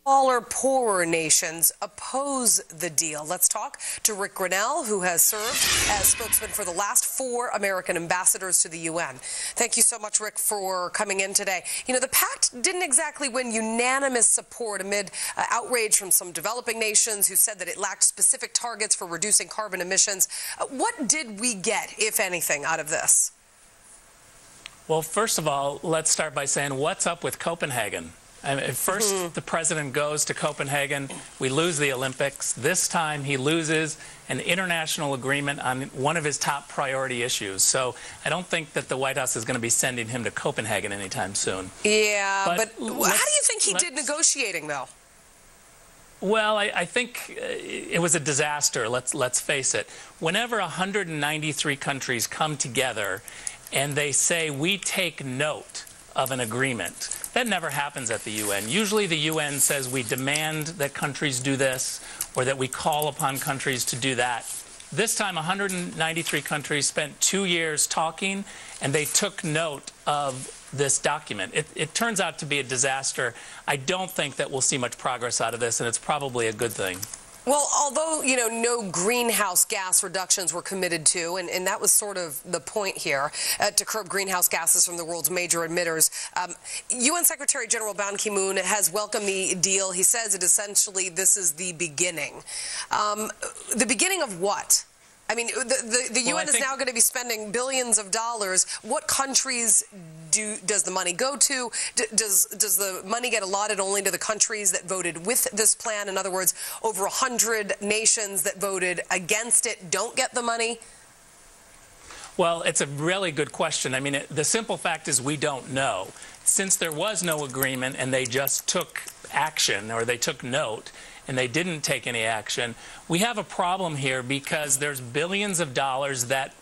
Smaller, poorer nations oppose the deal. Let's talk to Rick Grenell, who has served as spokesman for the last 4 American ambassadors to the UN. Thank you so much, Rick, for coming in today. You know, the pact didn't exactly win unanimous support amid outrage from some developing nations who said that it lacked specific targets for reducing carbon emissions. What did we get, if anything, out of this? Well, first of all, let's start by saying, what's up with Copenhagen? I mean, first, the president goes to Copenhagen. We lose the Olympics. This time, he loses an international agreement on one of his top priority issues. So I don't think that the White House is going to be sending him to Copenhagen anytime soon. Yeah, but how do you think he did negotiating, though? Well, I think it was a disaster, let's face it. Whenever 193 countries come together and they say, we take note of an agreement, that never happens at the UN. Usually the UN says we demand that countries do this or that we call upon countries to do that. This time 193 countries spent 2 years talking and they took note of this document. It turns out to be a disaster. I don't think that we'll see much progress out of this, and it's probably a good thing. Well, although, you know, no greenhouse gas reductions were committed to, and that was sort of the point here, to curb greenhouse gases from the world's major emitters, UN Secretary General Ban Ki-moon has welcomed the deal. He says it essentially, this is the beginning. The beginning of what? I mean, the UN is now going to be spending billions of dollars. What countries does the money go to? Does the money get allotted only to the countries that voted with this plan? In other words, over 100 nations that voted against it don't get the money? Well, it's a really good question. I mean, the simple fact is we don't know. Since there was no agreement and they just took action, or they took note, and they didn't take any action, we have a problem here because there's billions of dollars that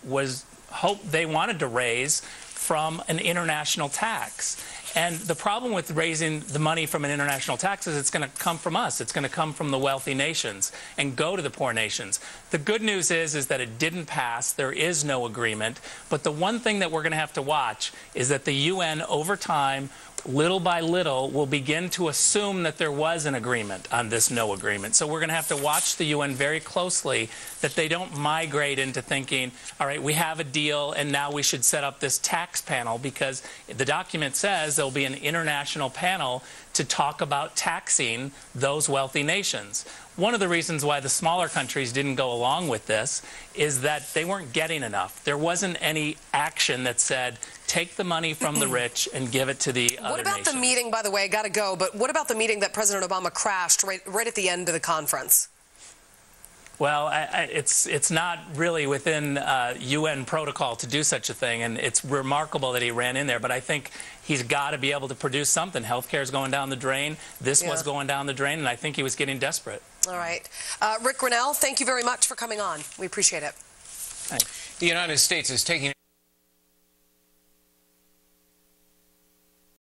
they wanted to raise from an international tax. And the problem with raising the money from an international tax is it's going to come from us. It's going to come from the wealthy nations and go to the poor nations. The good news is that it didn't pass. There is no agreement. But the one thing that we're going to have to watch is that the UN, over time, little by little, will begin to assume that there was an agreement on this no agreement. So we're going to have to watch the UN very closely, that they don't migrate into thinking, all right, we have a deal and now we should set up this tax panel, because the document says there'll be an international panel to talk about taxing those wealthy nations. One of the reasons why the smaller countries didn't go along with this is that they weren't getting enough. There wasn't any action that said, take the money from the rich and give it to the other nations. What about the meeting, by the way, got to go, but what about the meeting that President Obama crashed right at the end of the conference? Well, it's not really within UN protocol to do such a thing, and it's remarkable that he ran in there. But I think he's got to be able to produce something. Healthcare is going down the drain. This was going down the drain, and I think he was getting desperate. All right. Rick Grenell, thank you very much for coming on. We appreciate it. Thanks. The United States is taking